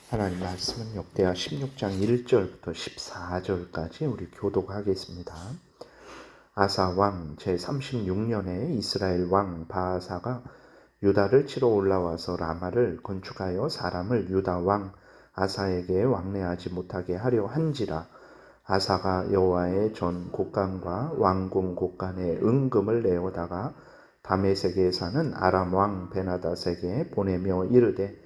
하나님 말씀은 역대하 16장 1절부터 14절까지 우리 교독하겠습니다. 아사 왕 제36년에 이스라엘 왕 바아사가 유다를 치러 올라와서 라마를 건축하여 사람을 유다 왕 아사에게 왕래하지 못하게 하려 한지라. 아사가 여호와의 전 곡간과 왕궁 곡간에 은금을 내어다가 다메섹에 사는 아람 왕 베나닷에게 보내며 이르되,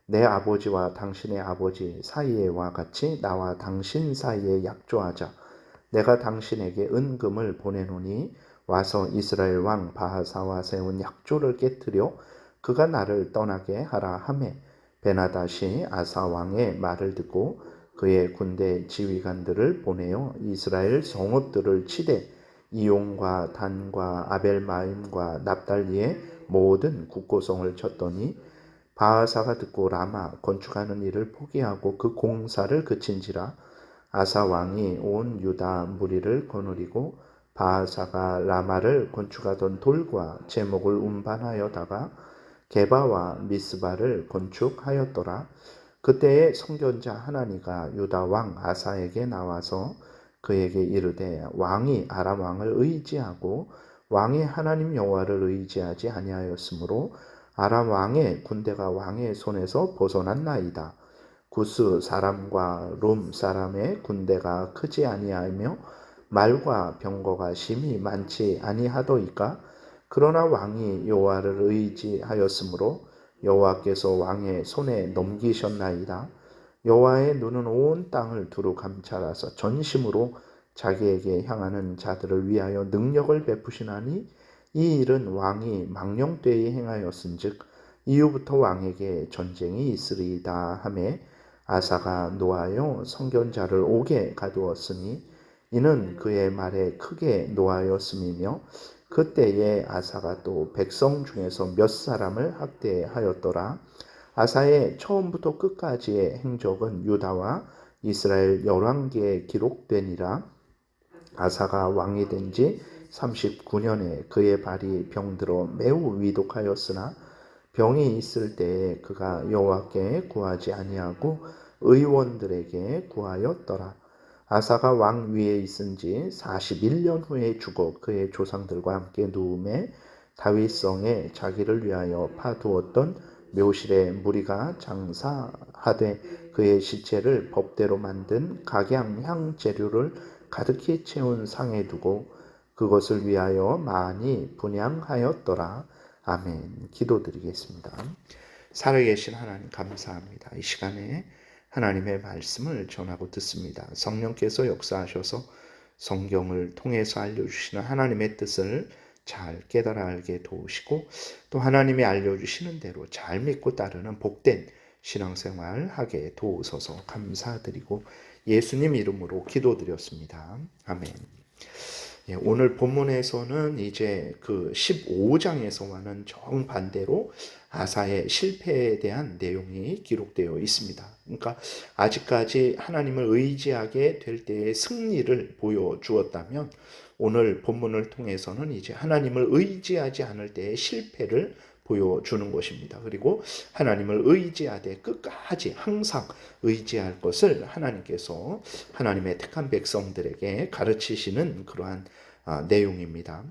내 아버지와 당신의 아버지 사이에와 같이 나와 당신 사이에 약조하자. 내가 당신에게 은금을 보내노니 와서 이스라엘 왕 바하사와 세운 약조를 깨뜨려 그가 나를 떠나게 하라 하매, 베나닷이 아사 왕의 말을 듣고 그의 군대 지휘관들을 보내어 이스라엘 성읍들을 치되 이용과 단과 아벨마임과 납달리의 모든 국고성을 쳤더니, 바하사가 듣고 라마 건축하는 일을 포기하고 그 공사를 그친지라. 아사 왕이 온 유다 무리를 거느리고 바하사가 라마를 건축하던 돌과 제목을 운반하여다가 게바와 미스바를 건축하였더라. 그때에 선견자 하나니가 유다 왕 아사에게 나와서 그에게 이르되, 왕이 아람 왕을 의지하고 왕이 하나님 여호와를 의지하지 아니하였으므로 아람 왕의 군대가 왕의 손에서 벗어났나이다. 구스 사람과 룸 사람의 군대가 크지 아니하며 말과 병거가 심히 많지 아니하도이까. 그러나 왕이 여호와를 의지하였으므로 여호와께서 왕의 손에 넘기셨나이다. 여호와의 눈은 온 땅을 두루 감찰하사 전심으로 자기에게 향하는 자들을 위하여 능력을 베푸시나니, 이 일은 왕이 망령되이 행하였은즉 이후부터 왕에게 전쟁이 있으리이다 하매, 아사가 노하여 선견자를 옥에 가두었으니 이는 그의 말에 크게 노하였음이며, 그때에 아사가 또 백성 중에서 몇 사람을 학대하였더라. 아사의 처음부터 끝까지의 행적은 유다와 이스라엘 열왕기에 기록되니라. 아사가 왕이 된 지 39년에 그의 발이 병들어 매우 위독하였으나 병이 있을 때에 그가 여호와께 구하지 아니하고 의원들에게 구하였더라. 아사가 왕 위에 있은 지 41년 후에 죽어 그의 조상들과 함께 누움에 다윗성에 자기를 위하여 파두었던 묘실에 무리가 장사하되 그의 시체를 법대로 만든 각양향 재료를 가득히 채운 상에 두고 그것을 위하여 많이 분향하였더라. 아멘. 기도드리겠습니다. 살아계신 하나님 감사합니다. 이 시간에 하나님의 말씀을 전하고 듣습니다. 성령께서 역사하셔서 성경을 통해서 알려주시는 하나님의 뜻을 잘 깨달아 알게 도우시고, 또 하나님이 알려주시는 대로 잘 믿고 따르는 복된 신앙생활 하게 도우소서 감사드리고 예수님 이름으로 기도드렸습니다. 아멘. 오늘 본문에서는 이제 그 15장에서와는 정반대로 아사의 실패에 대한 내용이 기록되어 있습니다. 그러니까 아직까지 하나님을 의지하게 될 때의 승리를 보여주었다면, 오늘 본문을 통해서는 이제 하나님을 의지하지 않을 때의 실패를 보여주는 것입니다. 그리고 하나님을 의지하되 끝까지 항상 의지할 것을 하나님께서 하나님의 택한 백성들에게 가르치시는 그러한 내용입니다.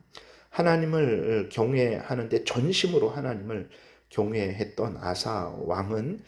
하나님을 경외하는데 전심으로 하나님을 경외했던 아사 왕은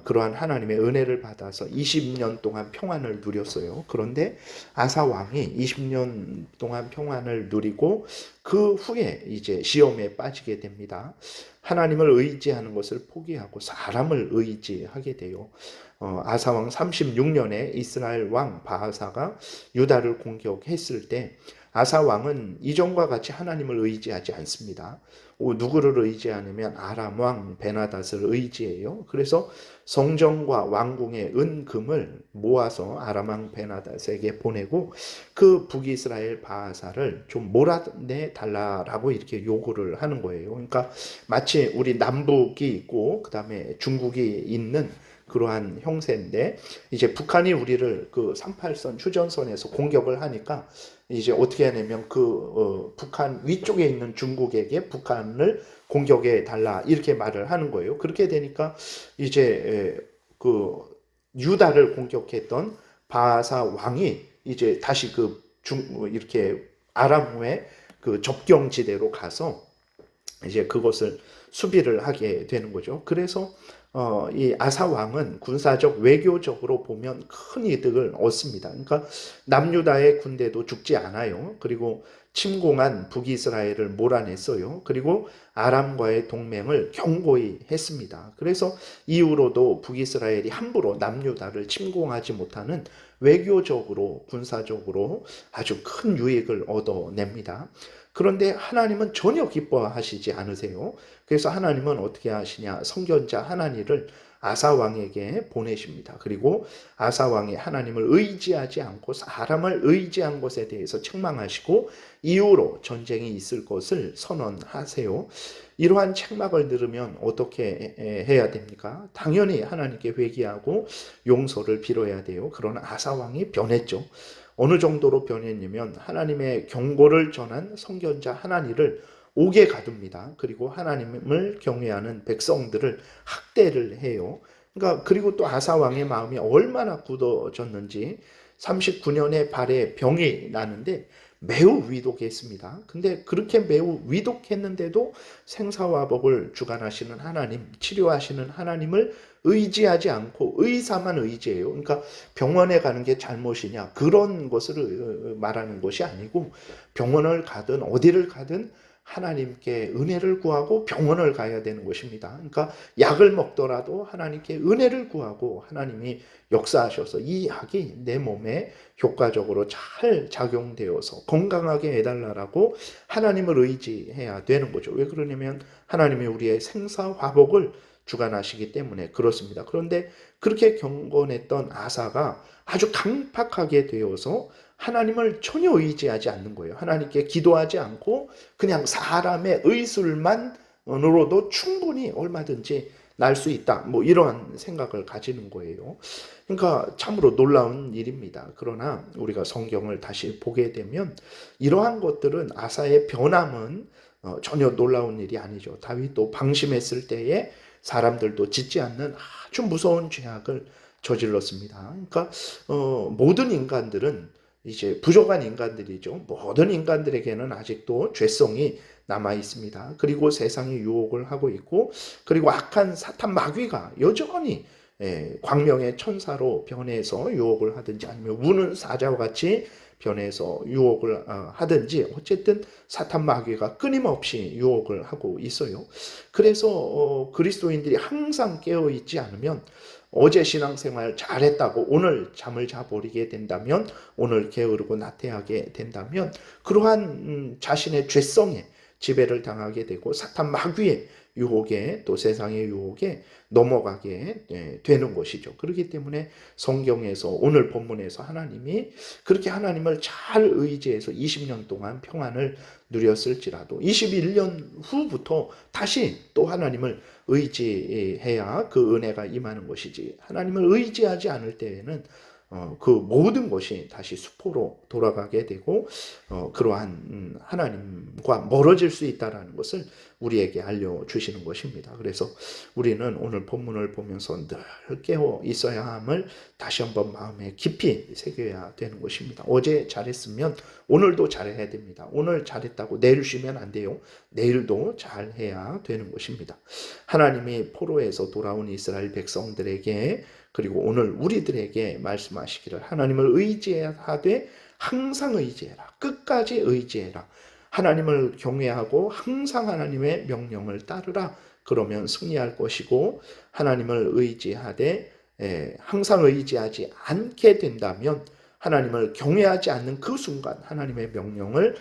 그러한 하나님의 은혜를 받아서 20년 동안 평안을 누렸어요. 그런데 아사 왕이 20년 동안 평안을 누리고 그 후에 이제 시험에 빠지게 됩니다. 하나님을 의지하는 것을 포기하고 사람을 의지하게 돼요. 아사 왕 36년에 이스라엘 왕 바하사가 유다를 공격했을 때 아사 왕은 이전과 같이 하나님을 의지하지 않습니다. 누구를 의지하냐면 아람 왕 베나닷을 의지해요. 그래서 성전과 왕궁의 은금을 모아서 아람 왕 베나닷에게 보내고 그 북이스라엘 바하사를 좀 몰아내 달라라고 이렇게 요구를 하는 거예요. 그러니까 마치 우리 남북이 있고 그 다음에 중국이 있는 그러한 형세인데, 이제 북한이 우리를 그 38선 휴전선에서 공격을 하니까 이제 어떻게 하냐면 북한 위쪽에 있는 중국에게 북한을 공격해 달라 이렇게 말을 하는 거예요. 그렇게 되니까 이제 그 유다를 공격했던 바하사 왕이 이제 다시 이렇게 아람의 그 접경지대로 가서 이제 그것을 수비를 하게 되는 거죠. 그래서 이 아사 왕은 군사적 외교적으로 보면 큰 이득을 얻습니다. 그러니까 남유다의 군대도 죽지 않아요. 그리고 침공한 북이스라엘을 몰아냈어요. 그리고 아람과의 동맹을 견고히 했습니다. 그래서 이후로도 북이스라엘이 함부로 남유다를 침공하지 못하는 외교적으로 군사적으로 아주 큰 유익을 얻어냅니다. 그런데 하나님은 전혀 기뻐하시지 않으세요. 그래서 하나님은 어떻게 하시냐? 선견자 하나니를 아사 왕에게 보내십니다. 그리고 아사 왕이 하나님을 의지하지 않고 사람을 의지한 것에 대해서 책망하시고 이후로 전쟁이 있을 것을 선언하세요. 이러한 책망을 들으면 어떻게 해야 됩니까? 당연히 하나님께 회개하고 용서를 빌어야 돼요. 그러나 아사 왕이 변했죠. 어느 정도로 변했냐면 하나님의 경고를 전한 선견자 하나니를 옥에 가둡니다. 그리고 하나님을 경외하는 백성들을 학대를 해요. 그러니까 그리고 또 아사 왕의 마음이 얼마나 굳어졌는지 39년에 발에 병이 나는데 매우 위독했습니다. 근데 그렇게 매우 위독했는데도 생사화복을 주관하시는 하나님, 치료하시는 하나님을 의지하지 않고 의사만 의지해요. 그러니까 병원에 가는 게 잘못이냐 그런 것을 말하는 것이 아니고 병원을 가든 어디를 가든 하나님께 은혜를 구하고 병원을 가야 되는 것입니다. 그러니까 약을 먹더라도 하나님께 은혜를 구하고 하나님이 역사하셔서 이 약이 내 몸에 효과적으로 잘 작용되어서 건강하게 해달라고 하나님을 의지해야 되는 거죠. 왜 그러냐면 하나님이 우리의 생사화복을 주관하시기 때문에 그렇습니다. 그런데 그렇게 경건했던 아사가 아주 강팍하게 되어서 하나님을 전혀 의지하지 않는 거예요. 하나님께 기도하지 않고 그냥 사람의 의술만으로도 충분히 얼마든지 날 수 있다. 뭐 이러한 생각을 가지는 거예요. 그러니까 참으로 놀라운 일입니다. 그러나 우리가 성경을 다시 보게 되면 이러한 것들은 아사의 변함은 전혀 놀라운 일이 아니죠. 다윗도 방심했을 때에 사람들도 짓지 않는 아주 무서운 죄악을 저질렀습니다. 그러니까 모든 인간들은 이제 부족한 인간들이죠. 모든 인간들에게는 아직도 죄성이 남아 있습니다. 그리고 세상이 유혹을 하고 있고, 그리고 악한 사탄 마귀가 여전히 광명의 천사로 변해서 유혹을 하든지 아니면 우는 사자와 같이 변해서 유혹을 하든지 어쨌든 사탄 마귀가 끊임없이 유혹을 하고 있어요. 그래서 그리스도인들이 항상 깨어 있지 않으면 어제 신앙생활 잘했다고 오늘 잠을 자버리게 된다면, 오늘 게으르고 나태하게 된다면 그러한 자신의 죄성에 지배를 당하게 되고 사탄 마귀의 유혹에 또 세상의 유혹에 넘어가게 되는 것이죠. 그렇기 때문에 성경에서 오늘 본문에서 하나님이 그렇게 하나님을 잘 의지해서 20년 동안 평안을 누렸을지라도 21년 후부터 다시 또 하나님을 의지해야 그 은혜가 임하는 것이지, 하나님을 의지하지 않을 때에는 그 모든 것이 다시 수포로 돌아가게 되고 그러한 하나님과 멀어질 수 있다는 것을 우리에게 알려주시는 것입니다. 그래서 우리는 오늘 본문을 보면서 늘 깨어 있어야 함을 다시 한번 마음에 깊이 새겨야 되는 것입니다. 어제 잘했으면 오늘도 잘해야 됩니다. 오늘 잘했다고 내일 쉬면 안 돼요. 내일도 잘해야 되는 것입니다. 하나님이 포로에서 돌아온 이스라엘 백성들에게 그리고 오늘 우리들에게 말씀하시기를 하나님을 의지하되 항상 의지해라. 끝까지 의지해라. 하나님을 경외하고 항상 하나님의 명령을 따르라. 그러면 승리할 것이고 하나님을 의지하되 항상 의지하지 않게 된다면 하나님을 경외하지 않는 그 순간 하나님의 명령을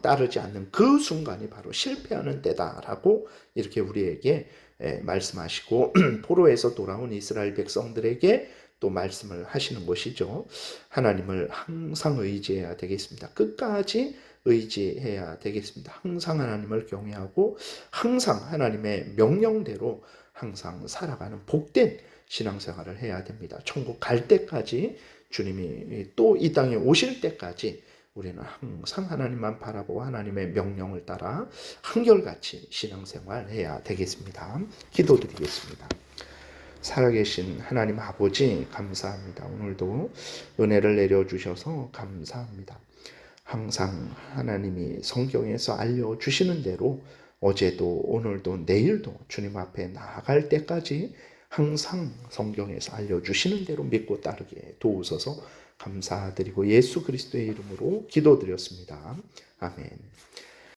따르지 않는 그 순간이 바로 실패하는 때다라고 이렇게 우리에게 말씀하시고 포로에서 돌아온 이스라엘 백성들에게 또 말씀을 하시는 것이죠. 하나님을 항상 의지해야 되겠습니다. 끝까지 의지해야 되겠습니다. 항상 하나님을 경외하고 항상 하나님의 명령대로 항상 살아가는 복된 신앙생활을 해야 됩니다. 천국 갈 때까지, 주님이 또 이 땅에 오실 때까지 우리는 항상 하나님만 바라보고 하나님의 명령을 따라 한결같이 신앙생활 해야 되겠습니다. 기도드리겠습니다. 살아계신 하나님 아버지 감사합니다. 오늘도 은혜를 내려주셔서 감사합니다. 항상 하나님이 성경에서 알려주시는 대로 어제도 오늘도 내일도 주님 앞에 나아갈 때까지 항상 성경에서 알려주시는 대로 믿고 따르게 도우소서 감사드리고 예수 그리스도의 이름으로 기도드렸습니다. 아멘.